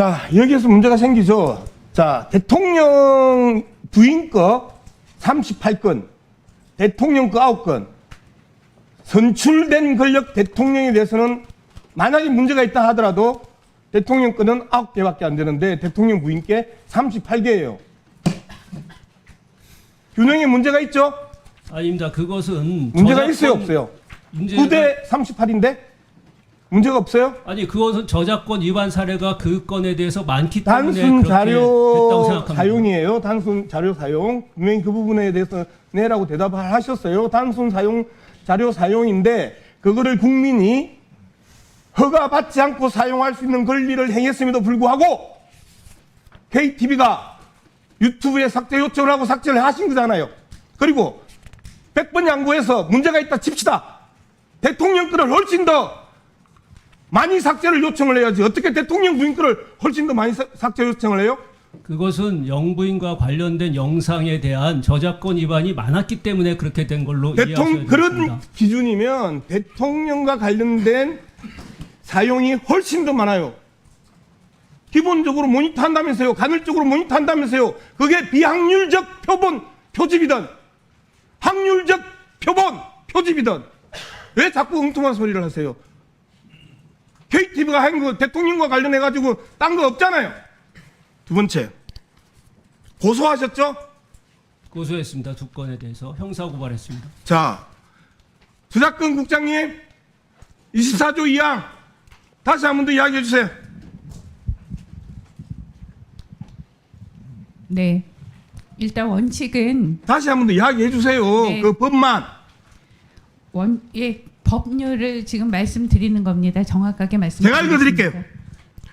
자, 여기에서 문제가 생기죠. 자, 대통령 부인 거 38건, 대통령 거 9건, 선출된 권력 대통령에 대해서는 만약에 문제가 있다 하더라도 대통령 거는 9개밖에 안 되는데 대통령 부인 게 38개예요. 균형에 문제가 있죠? 아닙니다. 그것은 문제가 있어요, 없어요? 9대 38인데? 문제가 없어요? 아니, 그것은 저작권 위반 사례가 그 건에 대해서 많기 때문에 단순 그렇게 됐다고 자료 생각합니다. 사용이에요. 단순 자료 사용. 분명히 그 부분에 대해서 네라고 대답을 하셨어요. 단순 사용, 자료 사용인데 그거를 국민이 허가받지 않고 사용할 수 있는 권리를 행했음에도 불구하고 KTV가 유튜브에 삭제 요청을 하고 삭제를 하신 거잖아요. 그리고 100번 양보해서 문제가 있다 칩시다. 대통령 거를 훨씬 더 많이 삭제를 요청을 해야지. 어떻게 대통령 부인 거를 훨씬 더 많이 삭제 요청을 해요? 그것은 영부인과 관련된 영상에 대한 저작권 위반이 많았기 때문에 그렇게 된 걸로 이해하셔야 되겠습니다. 그런 기준이면 대통령과 관련된 사용이 훨씬 더 많아요. 기본적으로 모니터한다면서요. 간헐적으로 모니터한다면서요. 그게 비확률적 표본 표집이든 확률적 표본 표집이든 왜 자꾸 엉뚱한 소리를 하세요? KTV가 한 거 대통령과 관련해가지고 딴 거 없잖아요. 두 번째, 고소하셨죠? 고소했습니다. 2건에 대해서 형사고발했습니다. 자, 주작권 국장님 24조 2항 다시 한 번 더 이야기해 주세요. 네. 일단 원칙은 다시 한 번 더 이야기해 주세요. 네. 그 법만. 법률을 지금 말씀드리는 겁니다. 정확하게 제가 말씀드리겠습니다. 읽어드릴게요.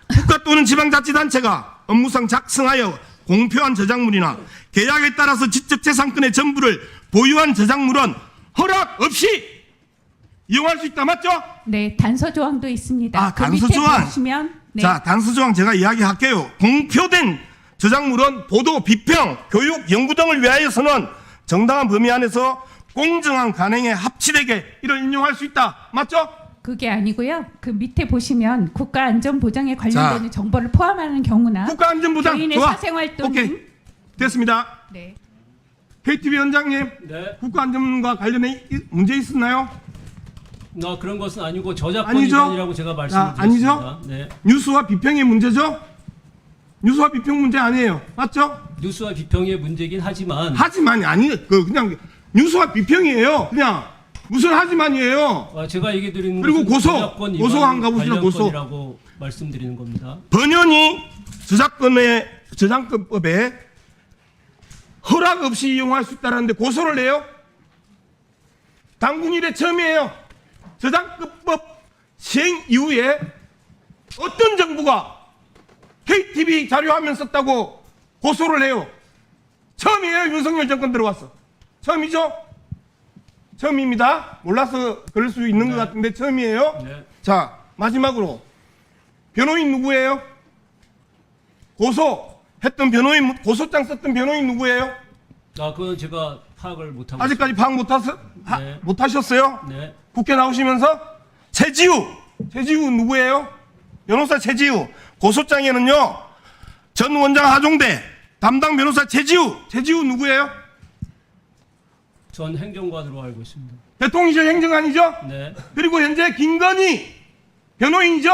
국가 또는 지방자치단체가 업무상 작성하여 공표한 저작물이나 계약에 따라서 지적재산권의 전부를 보유한 저작물은 허락 없이 이용할 수 있다. 맞죠? 네, 단서 조항도 있습니다. 아, 그 단서 밑에 조항. 보시면 네. 자, 단서 조항 제가 이야기할게요. 공표된 저작물은 보도, 비평, 교육, 연구 등을 위하여서는 정당한 범위 안에서 공정한 간행에 합치되게 이를 인용할 수 있다. 맞죠? 그게 아니고요. 그 밑에 보시면 국가안전보장에 관련되는 정보를 포함하는 경우나 국가안전보장. 개인의 좋아. 사생활동 오케이. 등 됐습니다. 네. KTV 원장님, 네. 국가안전과 관련해 문제 있었나요? 그런 것은 아니고 저작권 아니죠? 위반이라고 제가 말씀드렸습니다. 아니죠? 네. 뉴스와 비평의 문제죠? 뉴스와 비평 문제 아니에요. 맞죠? 뉴스와 비평의 문제긴 하지만 하지만이 아니, 그냥 뉴스와 비평이에요. 그냥 무슨 하지만이에요. 제가 얘기 드리는 그리고 것은 고소, 저작권 위반 고소한 가보시라, 고소. 관련권이라고 말씀드리는 겁니다. 번연히 저작권법에 허락 없이 이용할 수 있다는데 고소를 해요? 당군 이래 처음이에요. 저작권법 시행 이후에 어떤 정부가 KTV 자료화면 썼다고 고소를 해요? 처음이에요. 윤석열 정권 들어왔어. 처음이죠? 처음입니다. 몰라서 그럴 수 있는 것 같은데 처음이에요. 네. 자, 마지막으로 변호인 누구예요? 고소했던 변호인, 고소장 썼던 변호인 누구예요? 그건 제가 파악을 못하고 아직까지 파악 네. 못하셨어요? 있습니다. 네. 국회 나오시면서 최지우 누구예요? 변호사 최지우. 고소장에는요, 전 원장 하종대, 담당 변호사 최지우 누구예요? 전 행정관으로 알고 있습니다. 대통령실 행정관이죠? 네. 그리고 현재 김건희 변호인이죠?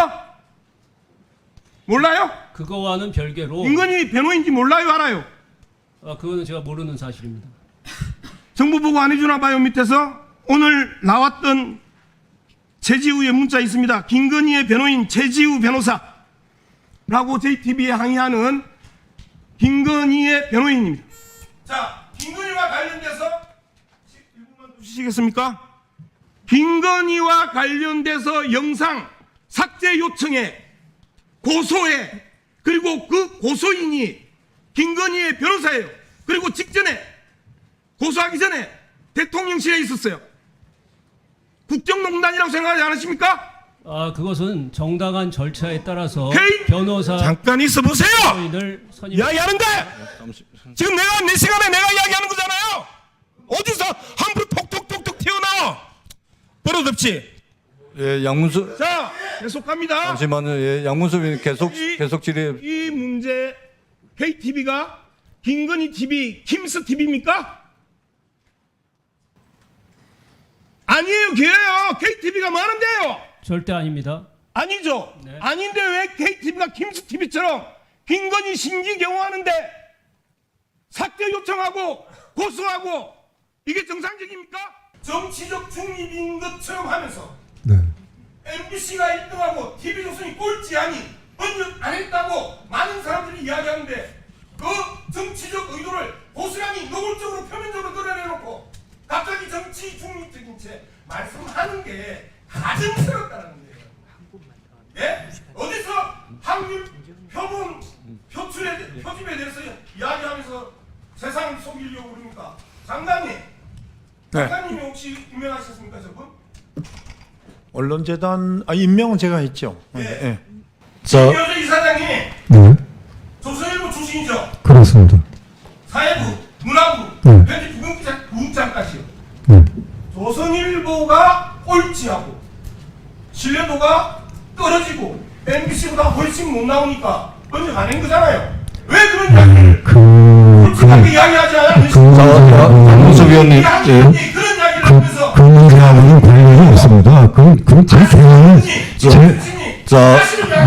몰라요? 그거와는 별개로 김건희 변호인지 몰라요, 알아요? 그거는 제가 모르는 사실입니다. 정부 보고 안 해주나 봐요. 밑에서 오늘 나왔던 최지우의 문자 있습니다. 김건희의 변호인 최지우 변호사라고 JTBC에 항의하는 김건희의 변호인입니다. 자, 김건희와 관련돼서 1분만 주시겠습니까? 김건희와 관련돼서 영상 삭제 요청에 고소해, 그리고 그 고소인이 김건희의 변호사예요. 그리고 직전에 고소하기 전에 대통령실에 있었어요. 국정농단이라고 생각하지 않으십니까? 그것은 정당한 절차에 따라서 헤이! 변호사 잠깐 있어 보세요. 인을 선임. 이야기하는데 지금 내가 내 시간에 내가 이야기하는 거잖아요. 어디서 함부로 톡톡톡톡 튀어나와? 버릇없지. 예, 양문수 자, 계속 갑니다. 잠시만요. 예, 양문수 의원님 계속 질의. 이 문제 KTV가 김건희 TV, 김스 TV입니까? 아니에요, 걔예요. KTV가 많은데요. 절대 아닙니다. 아니죠. 네. 아닌데 왜 KTV가 김스 TV처럼 김건희 신기 경호하는데 삭제 요청하고 고소하고 이게 정상적입니까? 정치적 중립인 것처럼 하면서 네. MBC가 1등하고 TV조선이 꼴찌 아니 언급 안 했다고 많은 사람들이 이야기하는데 그 정치적 의도를 고스란히 노골적으로 표면적으로 드러내놓고 갑자기 정치 중립적인 채 말씀하는 게 가증스럽다는 거예요. 예? 어디서 확률, 표본, 표집에 대해서 이야기하면서 세상을 속이려고 그럽니까? 장관님, 장관님이 혹시 임명하셨습니까, 저분? 언론재단 임명은 제가 했죠. 예. 예. 김효재 이사장이 네, 조선일보 출신이죠. 그렇습니다. 사회부, 문화부, 네. 편집 부국장까지요. 네. 조선일보가 꼴찌하고 신뢰도가 떨어지고 MBC보다 훨씬 못 나오니까 먼저 가는 거잖아요. 왜 그런 이야기를 솔직하게 이야기하지 않아요? 양문수 의원님. 예. 그런 이야기를 하면서 그 문제하고는 관련이 없습니다. 제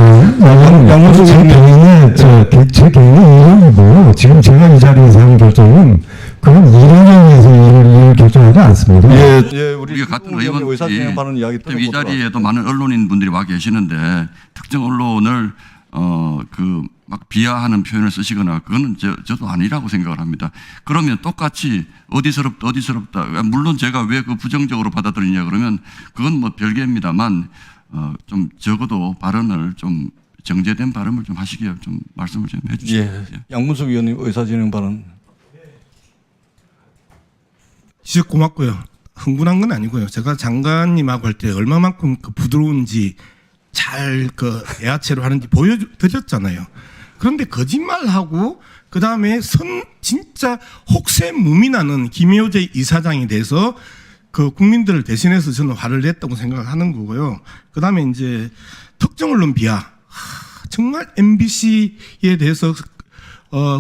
개인은 양문수 제 개인의 일이고 지금 제가 이 자리에서 하는 결정은 그건 일원에 의해서 일을 결정하지 않습니다. 예, 우리 우리가 같은 의원님 의사진행하는 이야기 지금 이 자리에도 많은 언론인 분들이 와 계시는데 특정 언론을 막 비하하는 표현을 쓰시거나 그거는 저도 아니라고 생각을 합니다. 그러면 똑같이 어디서럽다. 물론 제가 왜 그 부정적으로 받아들이냐 그러면 그건 뭐 별개입니다만 좀 적어도 발언을 좀 정제된 발언을 좀 하시게 좀 말씀을 좀 해주시죠. 예, 양문수 의원님 의사진행 발언. 진짜 고맙고요. 흥분한 건 아니고요. 제가 장관님하고 할 때 얼마만큼 부드러운지 잘 애아체로 하는지 보여드렸잖아요. 그런데 거짓말하고 그 다음에 진짜 혹세무민하는 김효재 이사장에 대해서 국민들을 대신해서 저는 화를 냈다고 생각하는 거고요. 그 다음에 이제 특정 언론 비하. 정말 MBC에 대해서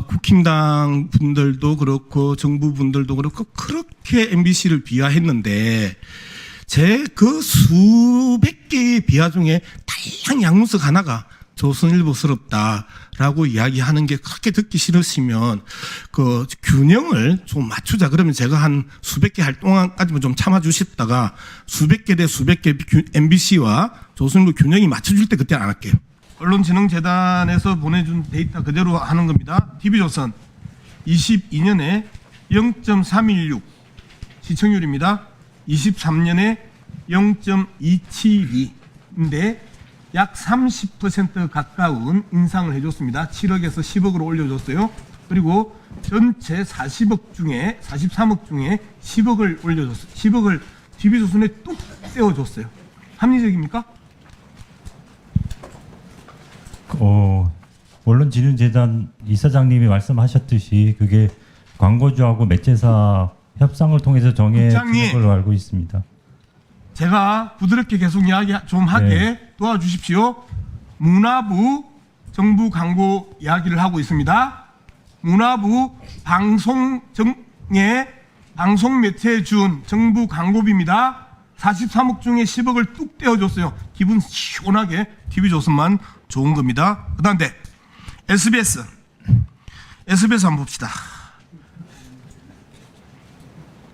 국힘당 분들도 그렇고 정부 분들도 그렇고 그렇게 MBC를 비하했는데 제 그 수백 개의 비하 중에 다양한 양문석 하나가 조선일보스럽다라고 이야기하는 게 그렇게 듣기 싫으시면 균형을 좀 맞추자. 그러면 제가 한 수백 개 할 동안까지만 좀 참아주셨다가 수백 개 대 수백 개 MBC와 조선일보 균형이 맞춰질 때 그때 안 할게요. 언론진흥재단에서 보내준 데이터 그대로 하는 겁니다. TV조선 22년에 0.316 시청률입니다. 23년에 0.272인데 약 30% 가까운 인상을 해줬습니다. 7억에서 10억으로 올려줬어요. 그리고 전체 40억 중에 43억 중에 10억을 올려줬어요. 10억을 TV조선에 뚝 떼어줬어요. 합리적입니까? 언론진흥재단 이사장님이 말씀하셨듯이 그게 광고주하고 매체사 협상을 통해서 정해지는 걸로 알고 있습니다. 제가 부드럽게 계속 이야기 좀 하게 도와주십시오. 문화부 정부 광고 이야기를 하고 있습니다. 문화부 방송정에 방송 매체에 준 정부 광고비입니다. 43억 중에 10억을 뚝 떼어줬어요. 기분 시원하게 TV조선만 좋은 겁니다. 그 다음에 SBS 한번 봅시다.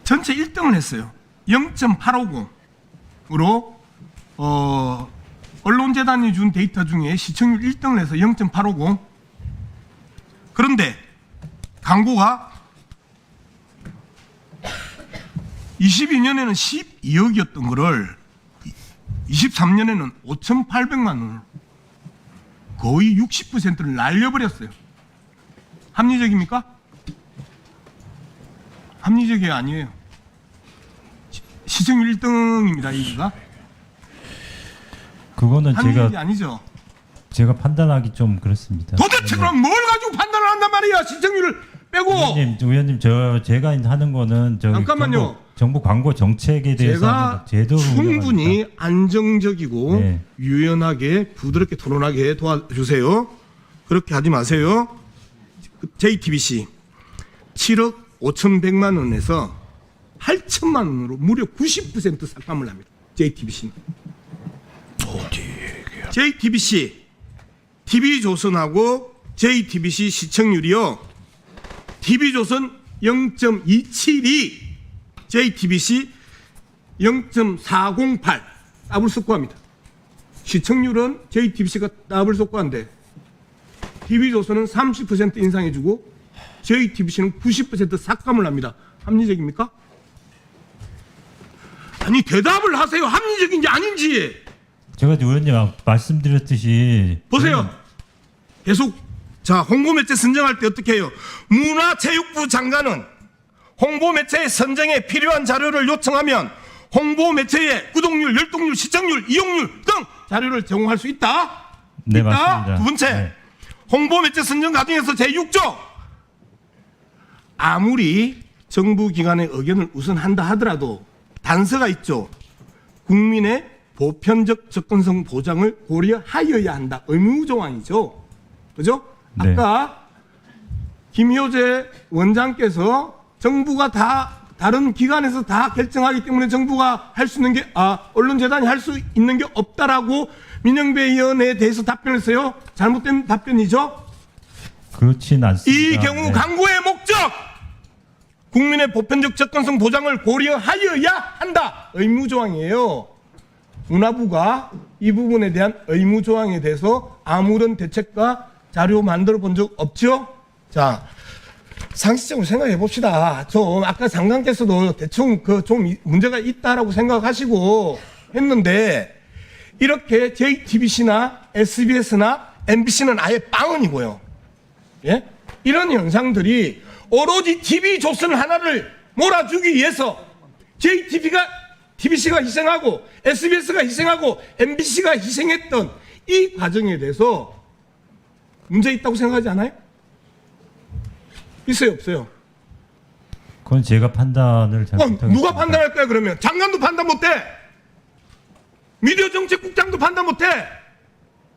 전체 1등을 했어요. 0.850으로 언론재단이 준 데이터 중에 시청률 1등을 해서 0.850. 그런데 광고가 22년에는 12억이었던 거를 23년에는 5,800만 원을 거의 60%를 날려버렸어요. 합리적입니까? 합리적이 아니에요. 시청률 1등입니다. 이기가. 그거는 합리적이 아니죠. 제가 판단하기 좀 그렇습니다. 도대체 그럼 뭘 가지고 판단을 한단 말이야? 시청률을 빼고. 의원님, 제가 하는 거는 잠깐만요. 정부 광고 정책에 대해서 제가 한번 제도로 충분히 운영합니다. 안정적이고 네. 유연하게 부드럽게 토론하게 도와주세요. 그렇게 하지 마세요. JTBC 7억 5,100만 원에서 8천만 원으로 무려 90% 삭감을 합니다. JTBC는. JTBC, TV조선하고 JTBC 시청률이요. TV조선 0.272, JTBC 0.408 더블 속고합니다. 시청률은 JTBC가 더블 속고한데 TV조선은 30% 인상해주고 JTBC는 90% 삭감을 합니다. 합리적입니까? 아니 대답을 하세요. 합리적인지 아닌지. 제가 의원님 말씀드렸듯이 보세요. 계속 자 홍보 매체 선정할 때 어떻게 해요? 문화체육부 장관은 홍보 매체의 선정에 필요한 자료를 요청하면 홍보 매체의 구독률, 열독률, 시청률, 이용률 등 자료를 제공할 수 있다. 네, 있다. 맞습니다. 두 번째, 네. 홍보 매체 선정 과정에서 제6조 아무리 정부 기관의 의견을 우선한다 하더라도 단서가 있죠. 국민의 보편적 접근성 보장을 고려하여야 한다. 의무 조항이죠. 그죠? 네. 아까 김효재 원장께서 정부가 다 다른 기관에서 다 결정하기 때문에 정부가 할 수 있는 게 언론재단이 할 수 있는 게 없다라고 민영배 의원에 대해서 답변했어요. 잘못된 답변이죠. 그렇진 않습니다. 이 경우 네. 광고의 목적 국민의 보편적 접근성 보장을 고려하여야 한다. 의무조항이에요. 문화부가 이 부분에 대한 의무조항에 대해서 아무런 대책과 자료 만들어 본 적 없죠? 자, 상식적으로 생각해 봅시다. 좀 아까 장관께서도 대충 좀 문제가 있다라고 생각하시고 했는데 이렇게 JTBC나 SBS나 MBC는 아예 빵원이고요. 예? 이런 현상들이 오로지 TV조선 하나를 몰아주기 위해서 TBC가 희생하고 SBS가 희생하고 MBC가 희생했던 이 과정에 대해서 문제 있다고 생각하지 않아요? 있어요, 없어요? 그건 제가 판단을 잘 못하겠습니다. 누가 판단할 거야 그러면? 장관도 판단 못해. 미디어 정책국장도 판단 못해.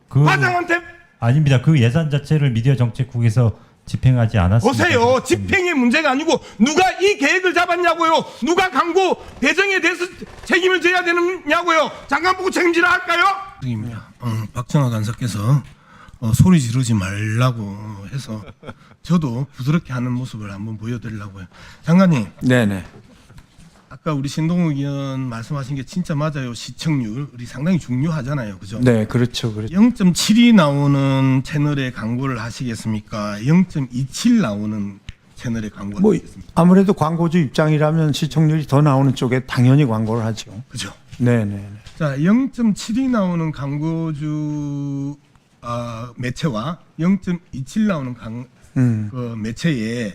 과장한테 아닙니다. 그 예산 자체를 미디어 정책국에서 집행하지 않았습니다. 보세요. 집행의 문제가 아니고 누가 이 계획을 잡았냐고요. 누가 광고 배정에 대해서 책임을 져야 되느냐고요. 장관 보고 책임지라 할까요? 입니다. 박정화 간사께서 소리 지르지 말라고 해서 저도 부드럽게 하는 모습을 한번 보여드리려고요. 장관님, 네네. 아까 우리 신동욱 의원 말씀하신 게 진짜 맞아요. 시청률이 상당히 중요하잖아요, 그죠? 네, 그렇죠. 그렇죠. 0.7이 나오는 채널에 광고를 하시겠습니까? 0.27 나오는 채널에 광고를 뭐 하시겠습니까? 아무래도 광고주 입장이라면 시청률이 더 나오는 쪽에 당연히 광고를 하죠. 그죠? 네네. 자, 0.7이 나오는 광고주 매체와 0.27 나오는 그 매체에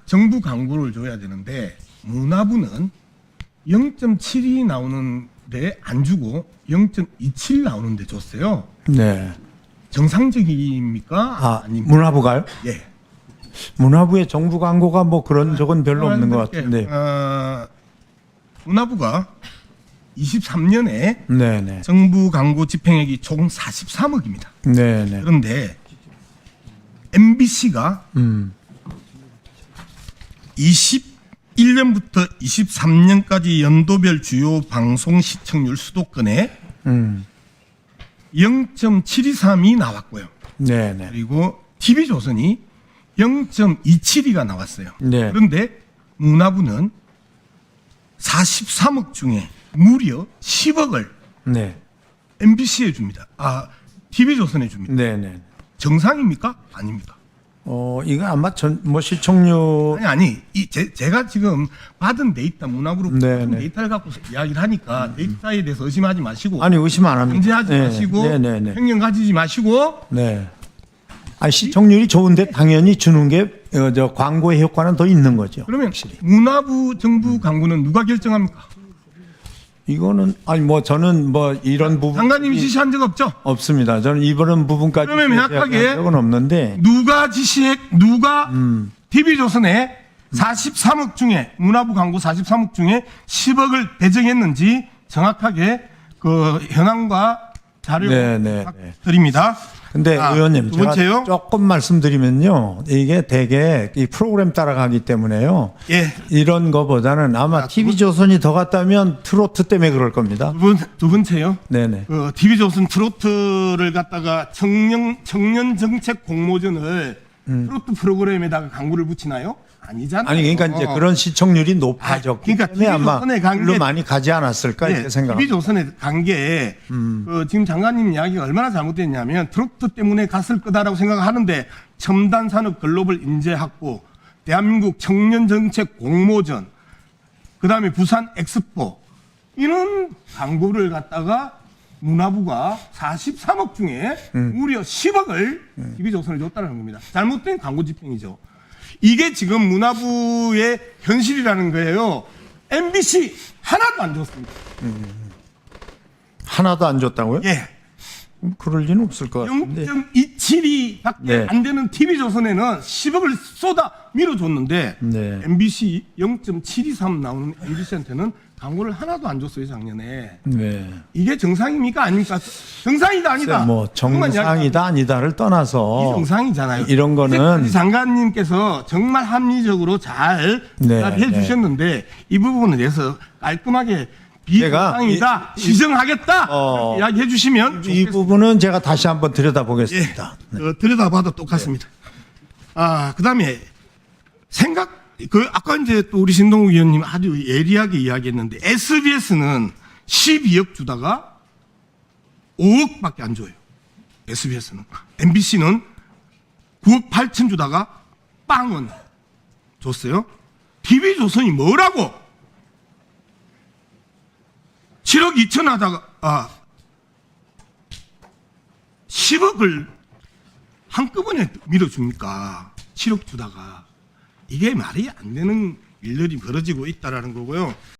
정부 광고를 줘야 되는데 문화부는 0.7이 나오는데 안 주고 0.27 나오는데 줬어요. 네. 정상적입니까? 아닙니까? 문화부가요? 예. 문화부의 정부 광고가 뭐 그런 적은 별로 없는 것 같은데. 문화부가 23년에 네네. 정부 광고 집행액이 총 43억입니다. 네네. 그런데 MBC가 21년부터 23년까지 연도별 주요 방송 시청률 수도권에 0.723이 나왔고요. 네네. 그리고 TV조선이 0.272가 나왔어요. 네. 그런데 문화부는 43억 중에 무려 10억을 네. MBC에 줍니다. TV조선에 줍니다. 네네. 정상입니까? 아닙니까? 이거 아마 뭐 시청률 제가 지금 받은 데이터 문화부로 네네. 받은 데이터를 갖고 이야기를 하니까 데이터에 대해서 의심하지 마시고 아니 의심 안 합니다. 문제하지 네. 마시고 네네네. 편견 가지지 마시고 네. 시청률이 좋은데 당연히 주는 게 저 광고의 효과는 더 있는 거죠. 그러면 문화부 정부 광고는 누가 결정합니까? 이거는 저는 이런 부분 장관님이 지시한 적 없죠? 없습니다. 저는 이번 부분까지 그러면 명확하게 적은 없는데 누가 TV조선에 43억 중에 문화부 광고 43억 중에 10억을 배정했는지 정확하게 그 현황과 자료 네, 네, 드립니다. 근데 의원님 두 제가 번째요. 조금 말씀드리면요. 이게 대개 이 프로그램 따라가기 때문에요. 예. 이런 거보다는 아마 자, TV조선이 더 갔다면 트로트 때문에 그럴 겁니다. 두 번째요. 네네. 그 TV조선 트로트를 갖다가 청년 정책 공모전을 트로트 프로그램에다가 광고를 붙이나요? 아니잖아요. 아니 그러니까 이제 그런 시청률이 높아졌기 그러니까 때문에 아마 TV조선에 간 별로 게- 많이 가지 않았을까 이렇게 생각합니다. TV조선에 간 게 지금 장관님 이야기가 얼마나 잘못됐냐면 트로트 때문에 갔을 거다라고 생각하는데 첨단 산업 글로벌 인재 확보, 대한민국 청년 정책 공모전, 그다음에 부산 엑스포 이런 광고를 갖다가 문화부가 43억 중에 무려 10억을 TV조선에 줬다는 겁니다. 잘못된 광고 집행이죠. 이게 지금 문화부의 현실이라는 거예요. MBC 하나도 안 줬습니다. 하나도 안 줬다고요? 예. 그럴 리는 없을 것 같은데. 0.27위밖에 네. 안 되는 TV조선에는 10억을 쏟아 밀어줬는데 네. MBC 0.723 나오는 MBC한테는 광고를 하나도 안 줬어요, 작년에. 네. 이게 정상입니까? 아닙니까? 정상이다 아니다. 뭐 정상이다 아니다를 떠나서 이 정상이잖아요. 이런 거는 장관님께서 정말 합리적으로 잘 네, 해 주셨는데 이 부분에 대해서 깔끔하게 비정상이다, 시정하겠다 이렇게 이야기해 주시면 이 좋겠습니다. 부분은 제가 다시 한번 들여다보겠습니다. 들여다봐도 똑같습니다. 그다음에 아까 이제 또 우리 신동욱 의원님 아주 예리하게 이야기했는데 SBS는 12억 주다가 5억밖에 안 줘요. SBS는. MBC는 9억 8천 주다가 빵원 줬어요. TV조선이 뭐라고? 7억 2천 하다가 10억을 한꺼번에 밀어줍니까? 7억 주다가. 이게 말이 안 되는 일들이 벌어지고 있다라는 거고요.